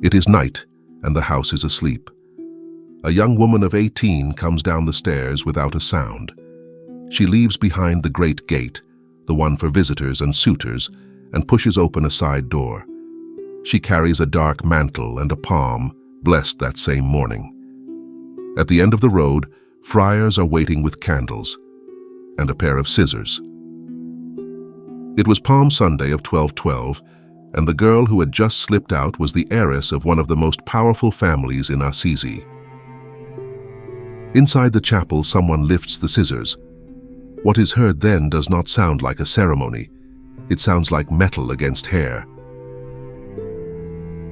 It is night, and the house is asleep. A young woman of 18 comes down the stairs without a sound. She leaves behind the great gate, the one for visitors and suitors, and pushes open a side door. She carries a dark mantle and a palm, blessed that same morning. At the end of the road, friars are waiting with candles and a pair of scissors. It was Palm Sunday of 1212, and the girl who had just slipped out was the heiress of one of the most powerful families in Assisi. Inside the chapel, someone lifts the scissors. What is heard then does not sound like a ceremony. It sounds like metal against hair.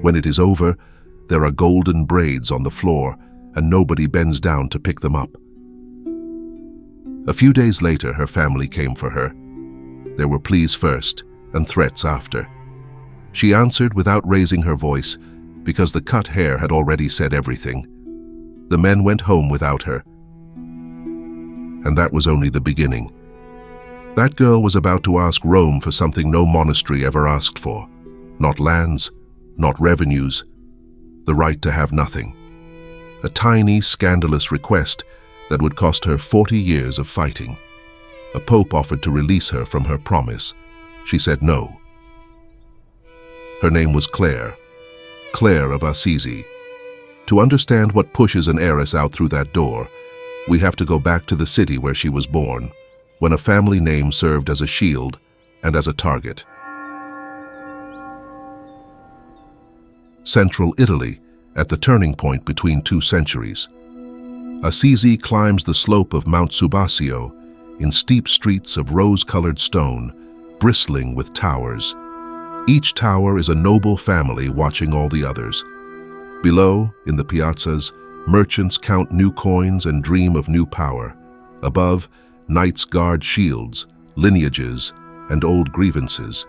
When it is over, there are golden braids on the floor, and nobody bends down to pick them up. A few days later, her family came for her. There were pleas first, and threats after. She answered without raising her voice, because the cut hair had already said everything. The men went home without her. And that was only the beginning. That girl was about to ask Rome for something no monastery ever asked for. Not lands, not revenues, the right to have nothing. A tiny, scandalous request that would cost her 40 years of fighting. A pope offered to release her from her promise. She said no. Her name was Clare of Assisi. To understand what pushes an heiress out through that door, we have to go back to the city where she was born, when a family name served as a shield and as a target. Central Italy, at the turning point between two centuries. Assisi climbs the slope of Mount Subasio in steep streets of rose-colored stone, bristling with towers. Each tower is a noble family watching all the others. Below, in the piazzas, merchants count new coins and dream of new power. Above, knights guard shields, lineages, and old grievances.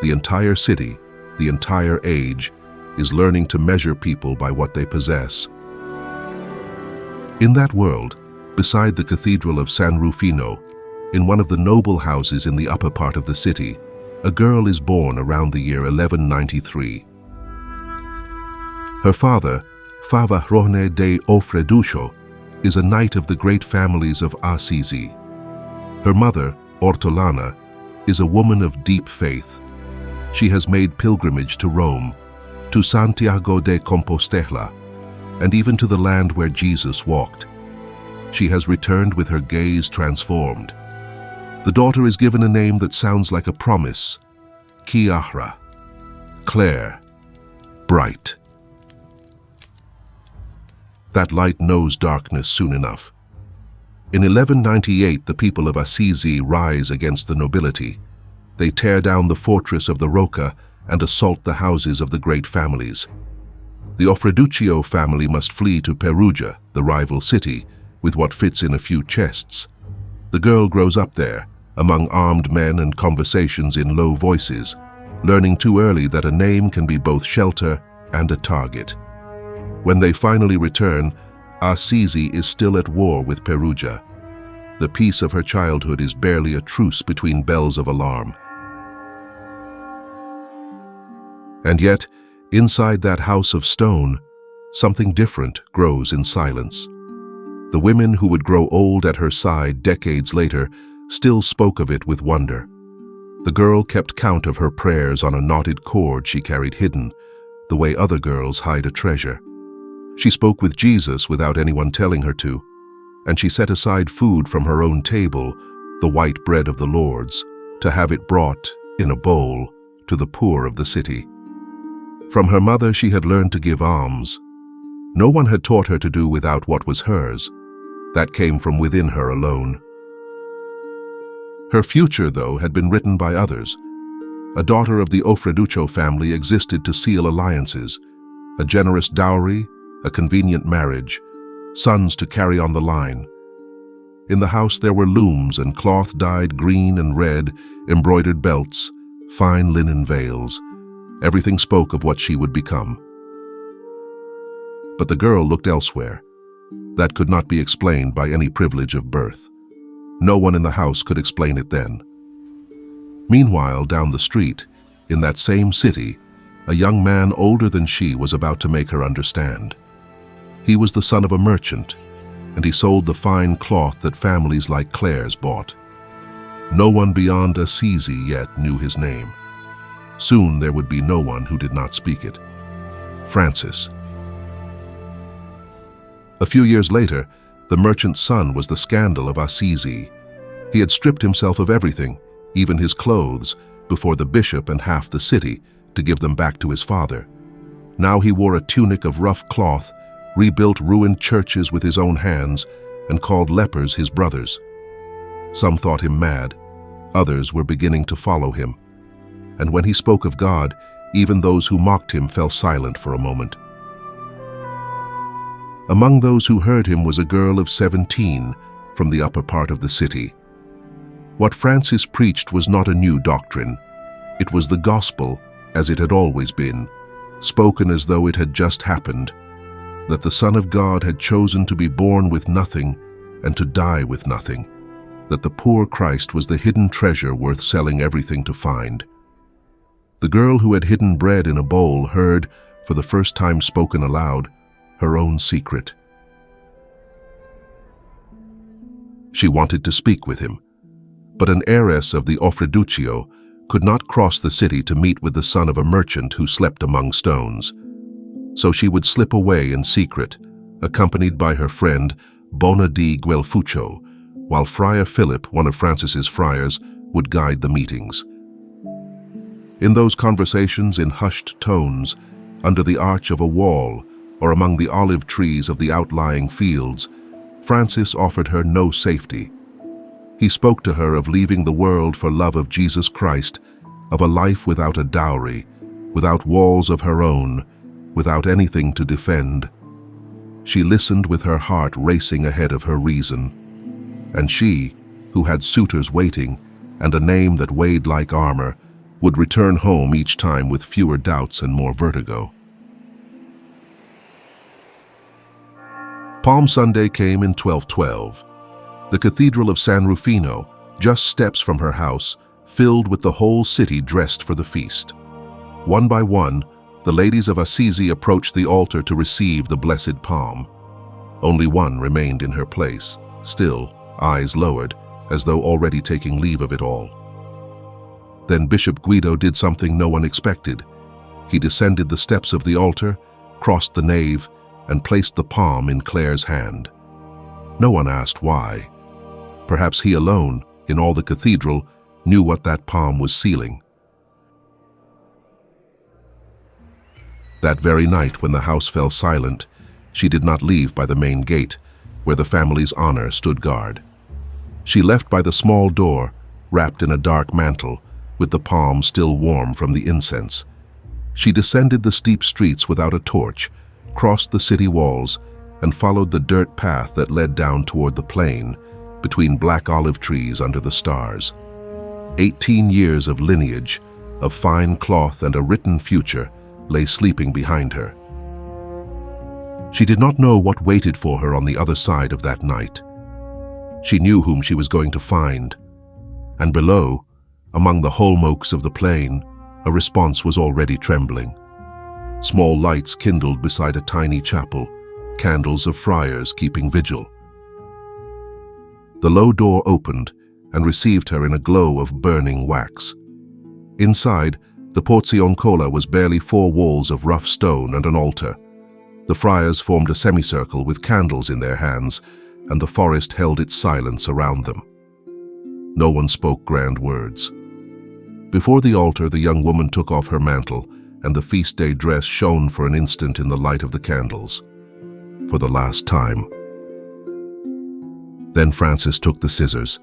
The entire city, the entire age, is learning to measure people by what they possess. In that world, beside the Cathedral of San Rufino, in one of the noble houses in the upper part of the city, a girl is born around the year 1193. Her father, Favahrone de Offreduccio, is a knight of the great families of Assisi. Her mother, Ortolana, is a woman of deep faith. She has made pilgrimage to Rome, to Santiago de Compostela, and even to the land where Jesus walked. She has returned with her gaze transformed. The daughter is given a name that sounds like a promise: Chiara, Clare, bright. That light knows darkness soon enough. In 1198, the people of Assisi rise against the nobility. They tear down the fortress of the Rocca and assault the houses of the great families. The Offreduccio family must flee to Perugia, the rival city, with what fits in a few chests. The girl grows up there, among armed men and conversations in low voices, learning too early that a name can be both shelter and a target. When they finally return, Assisi is still at war with Perugia. The peace of her childhood is barely a truce between bells of alarm. And yet, inside that house of stone, something different grows in silence. The women who would grow old at her side decades later still spoke of it with wonder. The girl kept count of her prayers on a knotted cord she carried hidden, the way other girls hide a treasure. She spoke with Jesus without anyone telling her to, and she set aside food from her own table, the white bread of the Lord's, to have it brought, in a bowl, to the poor of the city. From her mother she had learned to give alms. No one had taught her to do without what was hers. That came from within her alone. Her future, though, had been written by others. A daughter of the Offreduccio family existed to seal alliances, a generous dowry, a convenient marriage, sons to carry on the line. In the house there were looms and cloth dyed green and red, embroidered belts, fine linen veils. Everything spoke of what she would become. But the girl looked elsewhere. That could not be explained by any privilege of birth. No one in the house could explain it then. Meanwhile, down the street, in that same city, A young man older than she was about to make her understand. He was the son of a merchant, and he sold the fine cloth that families like Clares bought. No one beyond Assisi yet knew his name. Soon there would be no one who did not speak it. Francis. A few years later, the merchant's son was the scandal of Assisi. He had stripped himself of everything, even his clothes, before the bishop and half the city, to give them back to his father. Now he wore a tunic of rough cloth, rebuilt ruined churches with his own hands, and called lepers his brothers. Some thought him mad, others were beginning to follow him. And when he spoke of God, even those who mocked him fell silent for a moment. Among those who heard him was a girl of 17 from the upper part of the city. What Francis preached was not a new doctrine. It was the gospel, as it had always been, spoken as though it had just happened, that the Son of God had chosen to be born with nothing and to die with nothing, that the poor Christ was the hidden treasure worth selling everything to find. The girl who had hidden bread in a bowl heard, for the first time spoken aloud, her own secret. She wanted to speak with him, but an heiress of the Offriduccio could not cross the city to meet with the son of a merchant who slept among stones. So she would slip away in secret, accompanied by her friend Bona di Guelfuccio, while Friar Philip, one of Francis's friars, would guide the meetings. In those conversations in hushed tones, under the arch of a wall or among the olive trees of the outlying fields, Francis offered her no safety. He spoke to her of leaving the world for love of Jesus Christ, of a life without a dowry, without walls of her own, without anything to defend. She listened with her heart racing ahead of her reason. And she, who had suitors waiting and a name that weighed like armor, would return home each time with fewer doubts and more vertigo. Palm Sunday came in 1212. The Cathedral of San Rufino, just steps from her house, filled with the whole city dressed for the feast. One by one, the ladies of Assisi approached the altar to receive the blessed palm. Only one remained in her place, still, eyes lowered, as though already taking leave of it all. Then Bishop Guido did something no one expected. He descended the steps of the altar, crossed the nave, and placed the palm in Clare's hand. No one asked why. Perhaps he alone, in all the cathedral, knew what that palm was sealing. That very night, when the house fell silent, she did not leave by the main gate, where the family's honor stood guard. She left by the small door, wrapped in a dark mantle, with the palm still warm from the incense. She descended the steep streets without a torch, crossed the city walls, and followed the dirt path that led down toward the plain, between black olive trees under the stars. 18 years of lineage, of fine cloth and a written future, lay sleeping behind her. She did not know what waited for her on the other side of that night. She knew whom she was going to find, and below, among the holm oaks of the plain, a response was already trembling. Small lights kindled beside a tiny chapel, candles of friars keeping vigil. The low door opened and received her in a glow of burning wax. Inside, the Porziuncola was barely 4 walls of rough stone and an altar. The friars formed a semicircle with candles in their hands, and the forest held its silence around them. No one spoke grand words. Before the altar, the young woman took off her mantle, and the feast day dress shone for an instant in the light of the candles. For the last time. Then Francis took the scissors.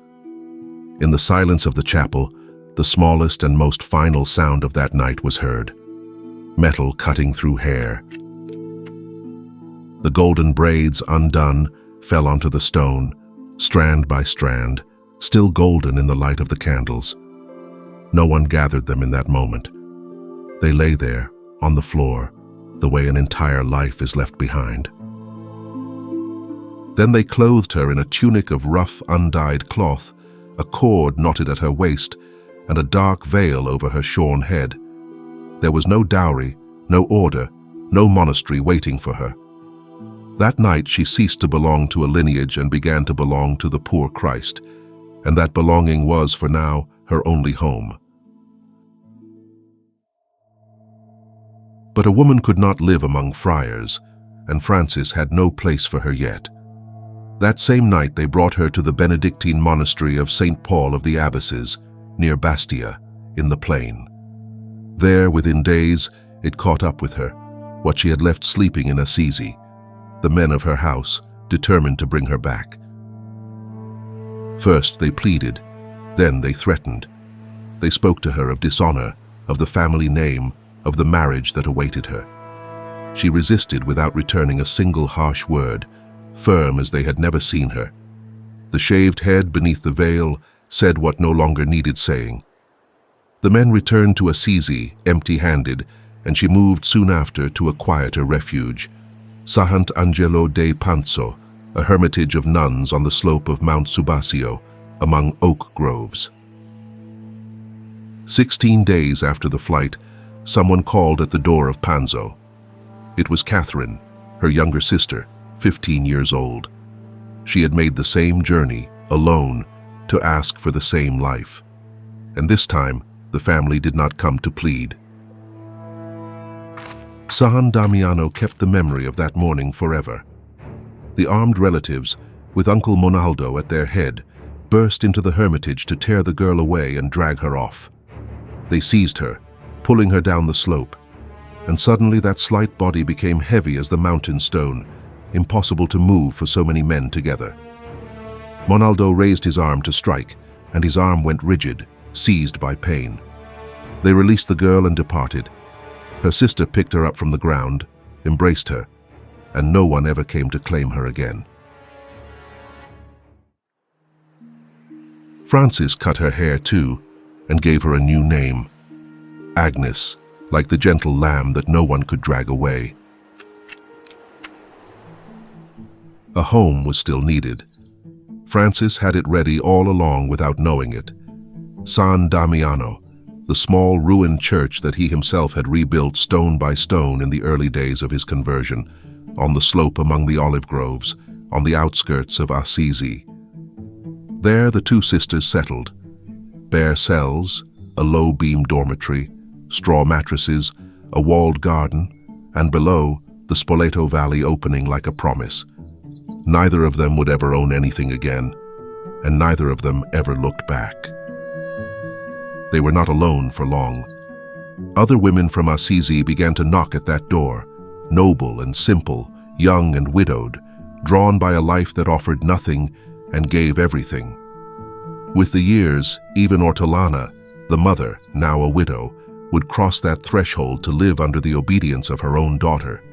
In the silence of the chapel, the smallest and most final sound of that night was heard. Metal cutting through hair. The golden braids, undone, fell onto the stone, strand by strand, still golden in the light of the candles. No one gathered them in that moment. They lay there, on the floor, the way an entire life is left behind. Then they clothed her in a tunic of rough, undyed cloth, a cord knotted at her waist, and a dark veil over her shorn head. There was no dowry, no order, no monastery waiting for her. That night she ceased to belong to a lineage and began to belong to the poor Christ, and that belonging was, for now, her only home. But a woman could not live among friars, and Francis had no place for her yet. That same night they brought her to the Benedictine monastery of St. Paul of the Abbesses, near Bastia, in the plain. There, within days, it caught up with her, what she had left sleeping in Assisi, the men of her house, determined to bring her back. First they pleaded, then they threatened. They spoke to her of dishonor, of the family name, of the marriage that awaited her. She resisted without returning a single harsh word, firm as they had never seen her. The shaved head beneath the veil said what no longer needed saying. The men returned to Assisi empty-handed, and she moved soon after to a quieter refuge, Sant'Angelo dei Panzo, a hermitage of nuns on the slope of Mount Subasio, among oak groves. 16 days after the flight, someone called at the door of Panzo. It was Catherine, her younger sister, 15 years old. She had made the same journey, alone, to ask for the same life. And this time, the family did not come to plead. San Damiano kept the memory of that morning forever. The armed relatives, with Uncle Monaldo at their head, burst into the hermitage to tear the girl away and drag her off. They seized her, pulling her down the slope, and suddenly that slight body became heavy as the mountain stone, impossible to move for so many men together. Monaldo raised his arm to strike, and his arm went rigid, seized by pain. They released the girl and departed. Her sister picked her up from the ground, embraced her, and no one ever came to claim her again. Francis cut her hair too, and gave her a new name, Agnes, like the gentle lamb that no one could drag away. A home was still needed. Francis had it ready all along without knowing it. San Damiano, the small ruined church that he himself had rebuilt stone by stone in the early days of his conversion, on the slope among the olive groves, on the outskirts of Assisi. There the two sisters settled. Bare cells, a low-beam dormitory, straw mattresses, a walled garden, and below, the Spoleto Valley opening like a promise. Neither of them would ever own anything again, and neither of them ever looked back. They were not alone for long. Other women from Assisi began to knock at that door, noble and simple, young and widowed, drawn by a life that offered nothing and gave everything. With the years, even Ortolana, the mother, now a widow, would cross that threshold to live under the obedience of her own daughter.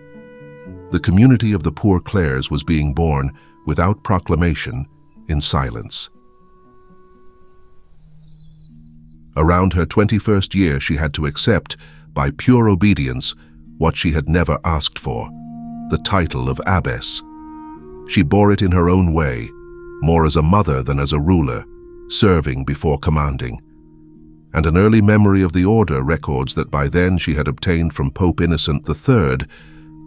The community of the poor Clares was being born, without proclamation, in silence. Around her 21st year she had to accept, by pure obedience, what she had never asked for, the title of abbess. She bore it in her own way, more as a mother than as a ruler, serving before commanding. And an early memory of the order records that by then she had obtained from Pope Innocent III,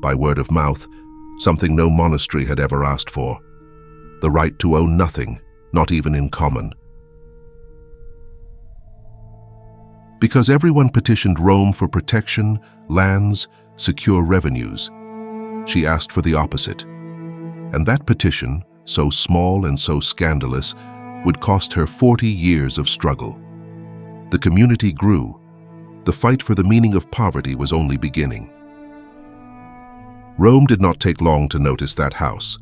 by word of mouth, something no monastery had ever asked for, the right to own nothing, not even in common. Because everyone petitioned Rome for protection, lands, secure revenues, she asked for the opposite. And that petition, so small and so scandalous, would cost her 40 years of struggle. The community grew. The fight for the meaning of poverty was only beginning. Rome did not take long to notice that house.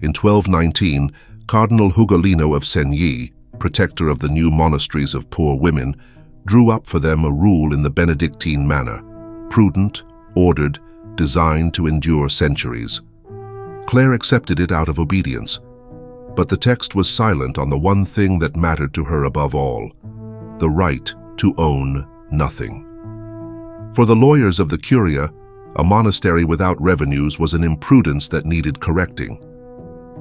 In 1219, Cardinal Ugolino of Segni, protector of the new monasteries of poor women, drew up for them a rule in the Benedictine manner, prudent, ordered, designed to endure centuries. Clare accepted it out of obedience, but the text was silent on the one thing that mattered to her above all, the right to own nothing. For the lawyers of the Curia, a monastery without revenues was an imprudence that needed correcting.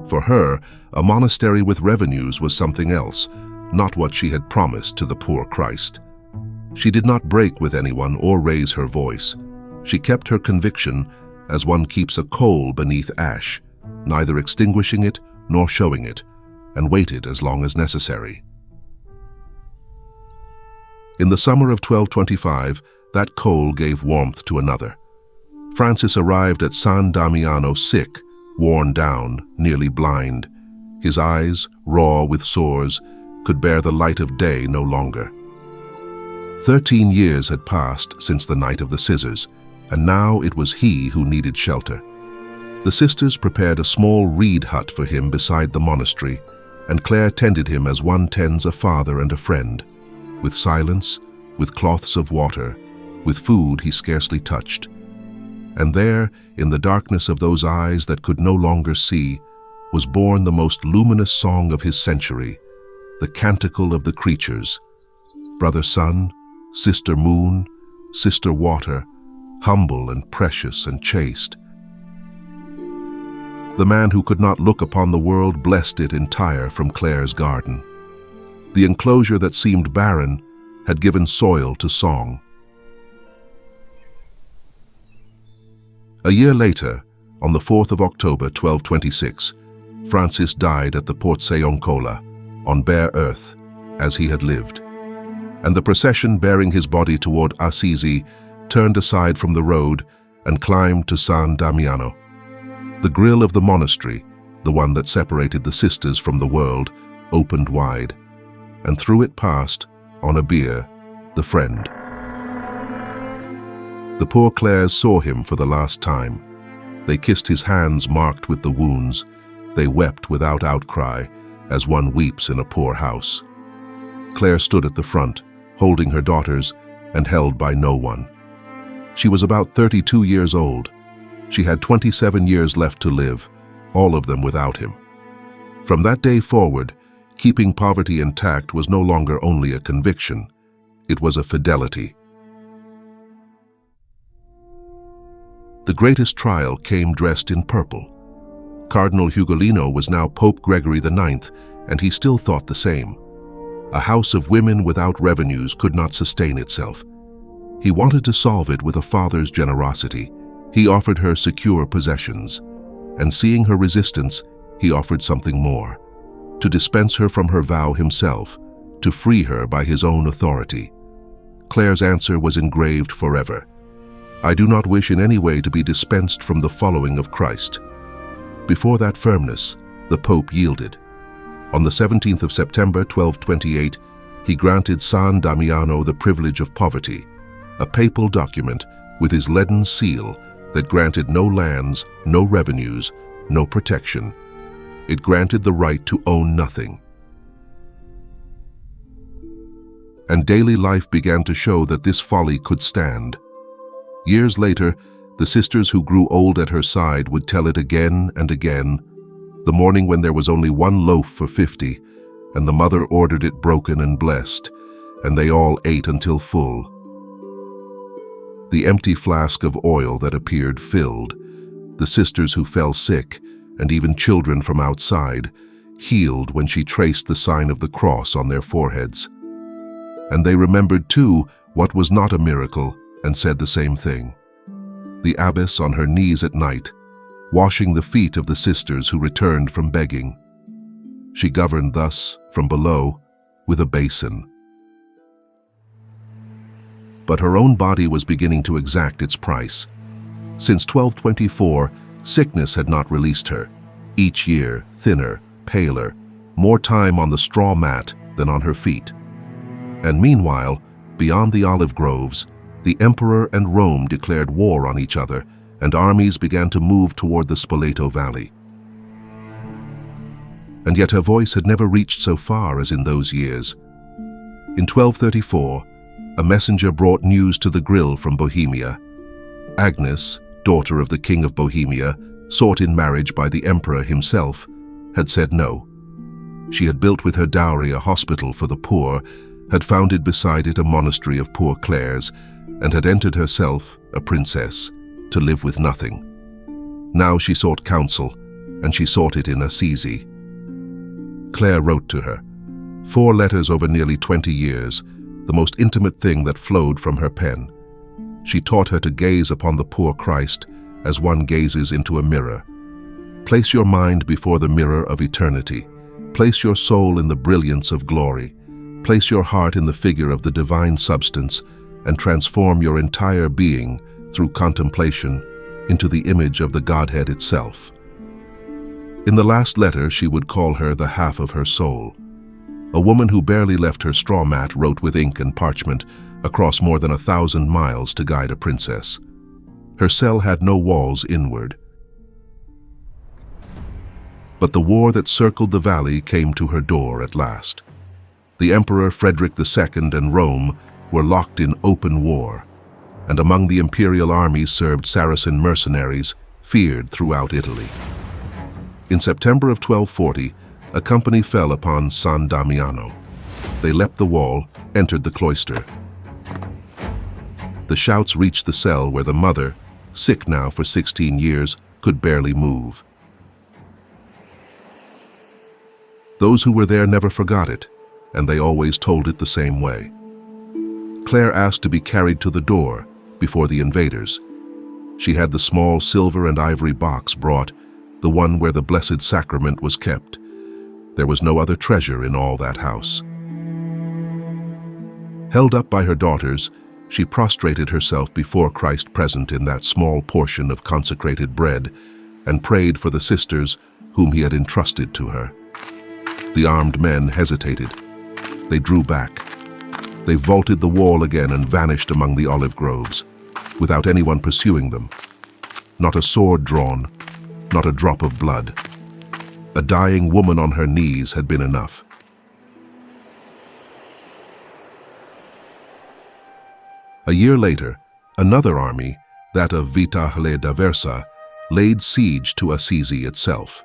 For her, a monastery with revenues was something else, not what she had promised to the poor Christ. She did not break with anyone or raise her voice. She kept her conviction as one keeps a coal beneath ash, neither extinguishing it nor showing it, and waited as long as necessary. In the summer of 1225, that coal gave warmth to another. Francis arrived at San Damiano sick, worn down, nearly blind. His eyes, raw with sores, could bear the light of day no longer. 13 years had passed since the night of the scissors, and now it was he who needed shelter. The sisters prepared a small reed hut for him beside the monastery, and Clare tended him as one tends a father and a friend, with silence, with cloths of water, with food he scarcely touched. And there, in the darkness of those eyes that could no longer see, was born the most luminous song of his century, the canticle of the creatures. Brother sun, sister moon, sister water, humble and precious and chaste. The man who could not look upon the world blessed it entire from Clare's garden. The enclosure that seemed barren had given soil to song. A year later, on the 4th of October 1226, Francis died at the Porziuncola, on bare earth, as he had lived. And the procession bearing his body toward Assisi turned aside from the road and climbed to San Damiano. The grille of the monastery, the one that separated the sisters from the world, opened wide, and through it passed, on a bier, the friend. The poor Clares saw him for the last time. They kissed his hands marked with the wounds. They wept without outcry, as one weeps in a poor house. Clare stood at the front, holding her daughters, and held by no one. She was about 32 years old. She had 27 years left to live, all of them without him. From that day forward, keeping poverty intact was no longer only a conviction, it was a fidelity. The greatest trial came dressed in purple. Cardinal Ugolino was now Pope Gregory IX, and he still thought the same. A house of women without revenues could not sustain itself. He wanted to solve it with a father's generosity. He offered her secure possessions, and seeing her resistance, he offered something more, to dispense her from her vow himself, to free her by his own authority. Clare's answer was engraved forever. I do not wish in any way to be dispensed from the following of Christ. Before that firmness, the Pope yielded. On the 17th of September 1228, he granted San Damiano the privilege of poverty, a papal document with his leaden seal that granted no lands, no revenues, no protection. It granted the right to own nothing. And daily life began to show that this folly could stand. Years later, the sisters who grew old at her side would tell it again and again, the morning when there was only one loaf for 50, and the mother ordered it broken and blessed, and they all ate until full. The empty flask of oil that appeared filled, the sisters who fell sick, and even children from outside, healed when she traced the sign of the cross on their foreheads. And they remembered too what was not a miracle, and said the same thing. The abbess on her knees at night, washing the feet of the sisters who returned from begging. She governed thus, from below, with a basin. But her own body was beginning to exact its price. Since 1224, sickness had not released her. Each year, thinner, paler, more time on the straw mat than on her feet. And meanwhile, beyond the olive groves, the emperor and Rome declared war on each other, and armies began to move toward the Spoleto Valley. And yet her voice had never reached so far as in those years. In 1234, a messenger brought news to the grille from Bohemia. Agnes, daughter of the King of Bohemia, sought in marriage by the emperor himself, had said no. She had built with her dowry a hospital for the poor, had founded beside it a monastery of poor Clares, and had entered herself, a princess, to live with nothing. Now she sought counsel, and she sought it in Assisi. Clare wrote to her, 4 letters over nearly 20 years, the most intimate thing that flowed from her pen. She taught her to gaze upon the poor Christ as one gazes into a mirror. Place your mind before the mirror of eternity. Place your soul in the brilliance of glory. Place your heart in the figure of the divine substance and transform your entire being through contemplation into the image of the Godhead itself. In the last letter, she would call her the half of her soul. A woman who barely left her straw mat wrote with ink and parchment across more than 1,000 miles to guide a princess. Her cell had no walls inward. But the war that circled the valley came to her door at last. The Emperor Frederick II and Rome were locked in open war, and among the imperial armies served Saracen mercenaries feared throughout Italy. In September of 1240, a company fell upon San Damiano. They leapt the wall, entered the cloister. The shouts reached the cell where the mother, sick now for 16 years, could barely move. Those who were there never forgot it, and they always told it the same way. Clare asked to be carried to the door before the invaders. She had the small silver and ivory box brought, the one where the Blessed Sacrament was kept. There was no other treasure in all that house. Held up by her daughters, she prostrated herself before Christ present in that small portion of consecrated bread and prayed for the sisters whom he had entrusted to her. The armed men hesitated. They drew back. They vaulted the wall again and vanished among the olive groves, without anyone pursuing them. Not a sword drawn, not a drop of blood. A dying woman on her knees had been enough. A year later, another army, that of Viva d'Aversa, laid siege to Assisi itself.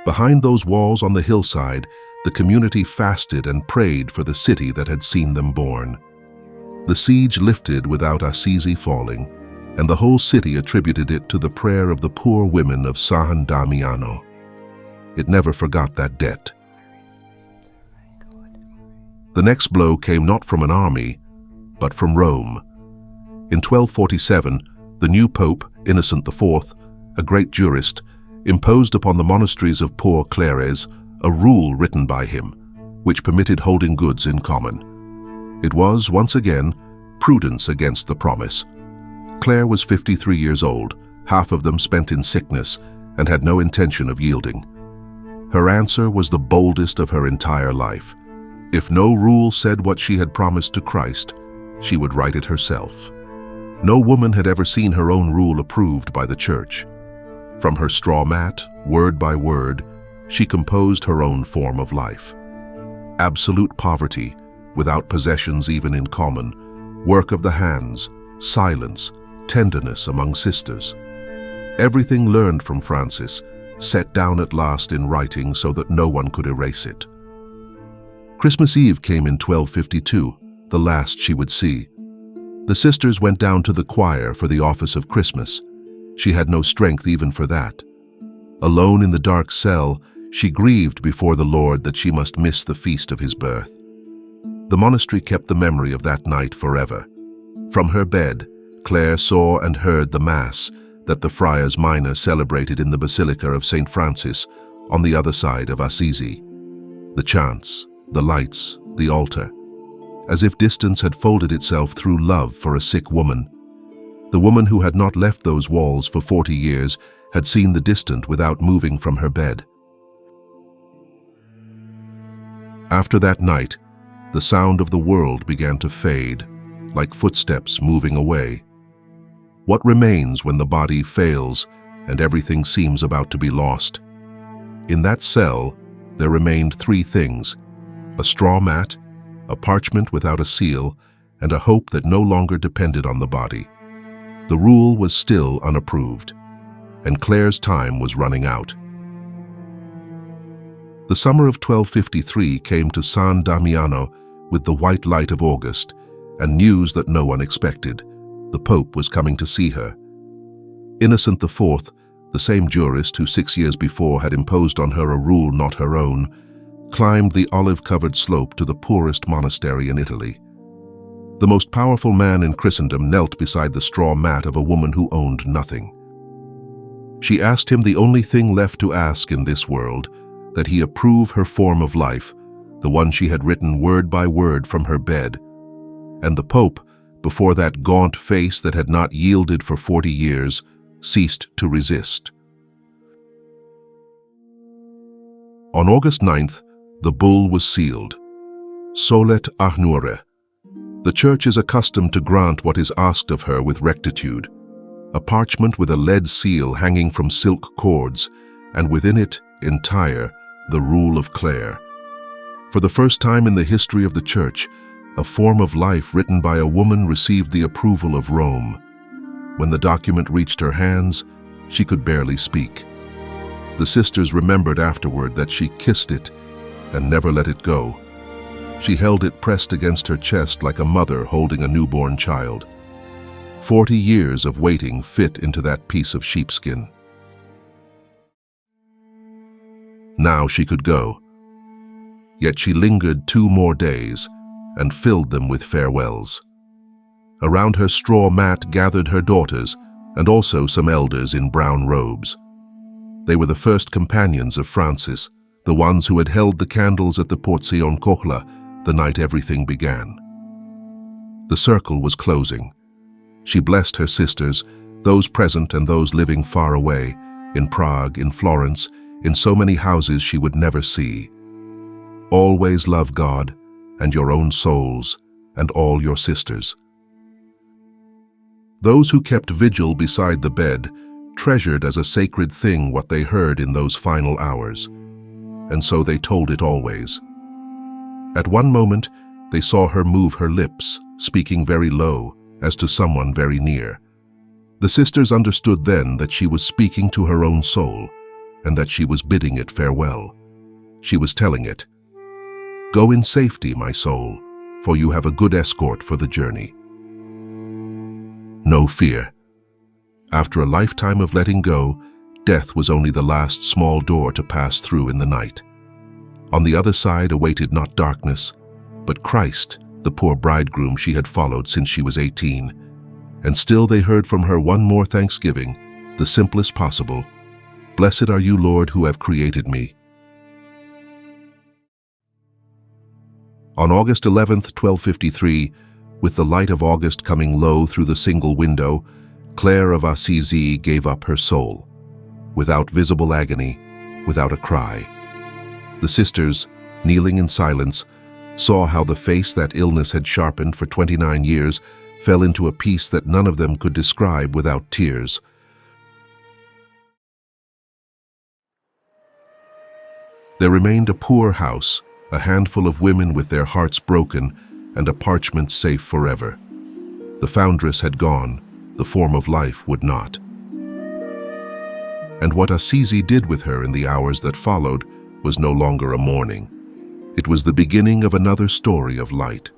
Behind those walls on the hillside, the community fasted and prayed for the city that had seen them born. The siege lifted without Assisi falling, and the whole city attributed it to the prayer of the poor women of San Damiano. It never forgot that debt. The next blow came not from an army, but from Rome. In 1247, the new Pope, Innocent IV, a great jurist, imposed upon the monasteries of poor Clares a rule written by him, which permitted holding goods in common. It was, once again, prudence against the promise. Clare was 53 years old, half of them spent in sickness, and had no intention of yielding. Her answer was the boldest of her entire life. If no rule said what she had promised to Christ, she would write it herself. No woman had ever seen her own rule approved by the Church. From her straw mat, word by word, she composed her own form of life. Absolute poverty, without possessions even in common, work of the hands, silence, tenderness among sisters. Everything learned from Francis, set down at last in writing so that no one could erase it. Christmas Eve came in 1252, the last she would see. The sisters went down to the choir for the office of Christmas. She had no strength even for that. Alone in the dark cell, she grieved before the Lord that she must miss the feast of his birth. The monastery kept the memory of that night forever. From her bed, Clare saw and heard the Mass that the friars minor celebrated in the Basilica of St. Francis on the other side of Assisi. The chants, the lights, the altar, as if distance had folded itself through love for a sick woman. The woman who had not left those walls for 40 years had seen the distant without moving from her bed. After that night, the sound of the world began to fade, like footsteps moving away. What remains when the body fails and everything seems about to be lost? In that cell, there remained 3 things: a straw mat, a parchment without a seal, and a hope that no longer depended on the body. The rule was still unapproved, and Clare's time was running out. The summer of 1253 came to San Damiano with the white light of August and news that no one expected. The Pope was coming to see her. Innocent IV, the same jurist who 6 years before had imposed on her a rule not her own, climbed the olive-covered slope to the poorest monastery in Italy. The most powerful man in Christendom knelt beside the straw mat of a woman who owned nothing. She asked him the only thing left to ask in this world, that he approve her form of life, the one she had written word by word from her bed. And the Pope, before that gaunt face that had not yielded for 40 years, ceased to resist. On August 9th, the bull was sealed. Solet ahnure. The Church is accustomed to grant what is asked of her with rectitude, a parchment with a lead seal hanging from silk cords, and within it, entire, the rule of Clare. For the first time in the history of the Church, a form of life written by a woman received the approval of Rome. When the document reached her hands, she could barely speak. The sisters remembered afterward that she kissed it and never let it go. She held it pressed against her chest like a mother holding a newborn child. 40 years of waiting fit into that piece of sheepskin. Now she could go. Yet she lingered 2 more days and filled them with farewells. Around her straw mat gathered her daughters and also some elders in brown robes. They were the first companions of Francis, the ones who had held the candles at the Porziuncola the night everything began. The circle was closing. She blessed her sisters, those present and those living far away, in Prague, in Florence, in so many houses she would never see. Always love God and your own souls and all your sisters. Those who kept vigil beside the bed treasured as a sacred thing what they heard in those final hours, and so they told it always. At one moment, they saw her move her lips, speaking very low, as to someone very near. The sisters understood then that she was speaking to her own soul, and that she was bidding it farewell. She was telling it, "Go in safety, my soul, for you have a good escort for the journey. No fear." After a lifetime of letting go, death was only the last small door to pass through in the night. On the other side awaited not darkness, but Christ, the poor bridegroom she had followed since she was 18. And still they heard from her one more thanksgiving, the simplest possible, "Blessed are you, Lord, who have created me." On August 11th, 1253, with the light of August coming low through the single window, Clare of Assisi gave up her soul, without visible agony, without a cry. The sisters, kneeling in silence, saw how the face that illness had sharpened for 29 years fell into a peace that none of them could describe without tears. There remained a poor house, a handful of women with their hearts broken, and a parchment safe forever. The foundress had gone, the form of life would not. And what Assisi did with her in the hours that followed was no longer a mourning. It was the beginning of another story of light.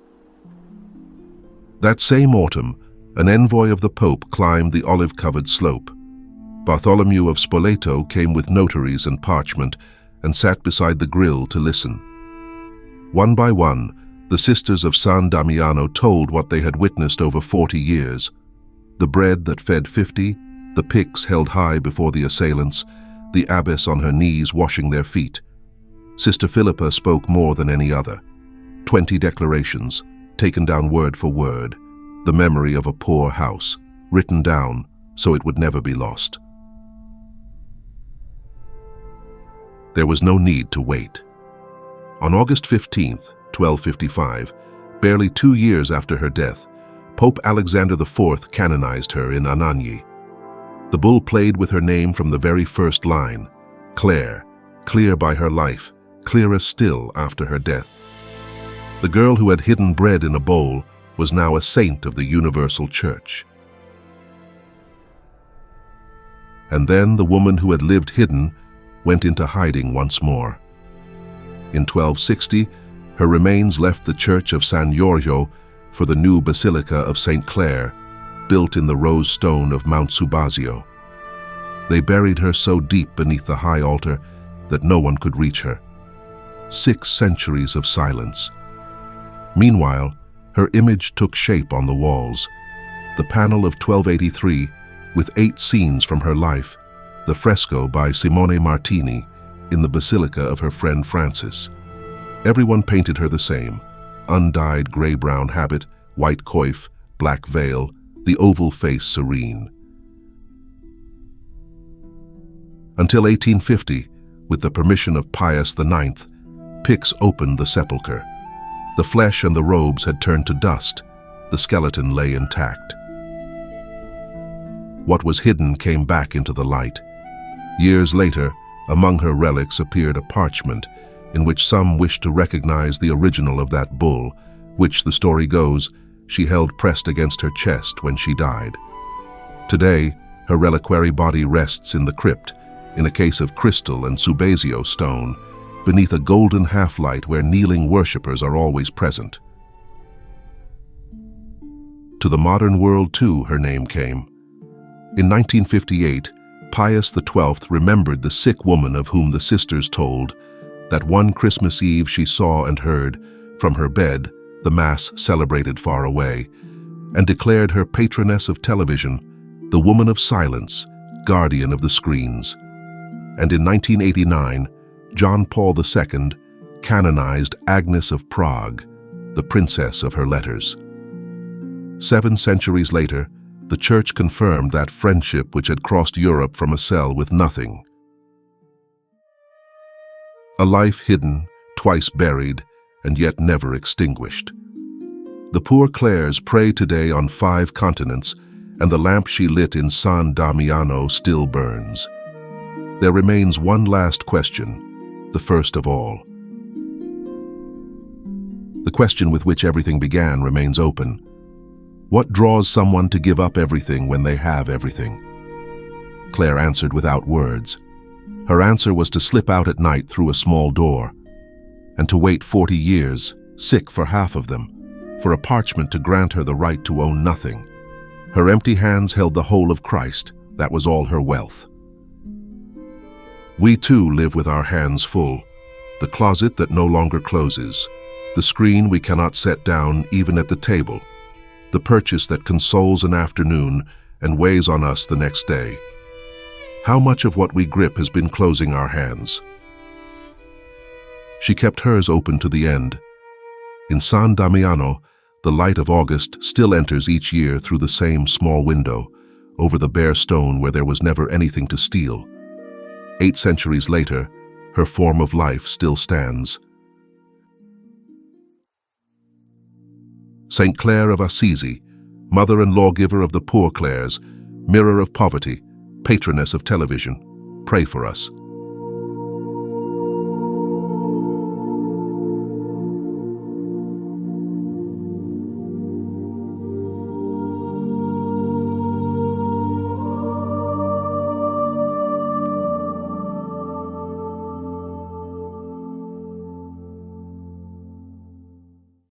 That same autumn, an envoy of the Pope climbed the olive-covered slope. Bartholomew of Spoleto came with notaries and parchment and sat beside the grill to listen. One by one, the sisters of San Damiano told what they had witnessed over 40 years. The bread that fed 50, the pyx held high before the assailants, the abbess on her knees washing their feet. Sister Philippa spoke more than any other. 20 declarations, taken down word for word, the memory of a poor house, written down so it would never be lost. There was no need to wait. On August 15th, 1255, barely 2 years after her death, Pope Alexander IV canonized her in Anagni. The bull played with her name from the very first line, Clare, clear by her life, clearer still after her death. The girl who had hidden bread in a bowl was now a saint of the universal church. And then the woman who had lived hidden went into hiding once more. In 1260, her remains left the church of San Giorgio for the new Basilica of St. Clare, built in the rose stone of Mount Subasio. They buried her so deep beneath the high altar that no one could reach her. 6 centuries of silence. Meanwhile, Her image took shape on the walls. The panel of 1283, with 8 scenes from her life, the fresco by Simone Martini in the Basilica of her friend Francis. Everyone painted her the same: undyed gray-brown habit, white coif, black veil, the oval face serene. Until 1850, with the permission of Pius IX, Pix opened the sepulchre. The flesh and the robes had turned to dust. The skeleton lay intact. What was hidden came back into the light. Years later, among her relics appeared a parchment in which some wished to recognize the original of that bull, which, the story goes, she held pressed against her chest when she died. Today, her reliquary body rests in the crypt, in a case of crystal and subasio stone, beneath a golden half-light where kneeling worshippers are always present. To the modern world, too, her name came. In 1958, Pius XII remembered the sick woman of whom the sisters told that one Christmas Eve she saw and heard, from her bed, the Mass celebrated far away, and declared her patroness of television, the woman of silence, guardian of the screens. And in 1989, John Paul II canonized Agnes of Prague, the princess of her letters. 7 centuries later, the Church confirmed that friendship which had crossed Europe from a cell with nothing. A life hidden, twice buried, and yet never extinguished. The poor Clares pray today on 5 continents, and the lamp she lit in San Damiano still burns. There remains one last question, the first of all. The question with which everything began remains open. What draws someone to give up everything when they have everything? Clare answered without words. Her answer was to slip out at night through a small door, and to wait 40 years, sick for half of them, for a parchment to grant her the right to own nothing. Her empty hands held the whole of Christ. That was all her wealth. We too live with our hands full, the closet that no longer closes, the screen we cannot set down even at the table, the purchase that consoles an afternoon and weighs on us the next day. How much of what we grip has been closing our hands? She kept hers open to the end. In San Damiano, the light of August still enters each year through the same small window, over the bare stone where there was never anything to steal. 8 centuries later, her form of life still stands. St. Clare of Assisi, mother and lawgiver of the poor Clares, mirror of poverty, patroness of television, pray for us.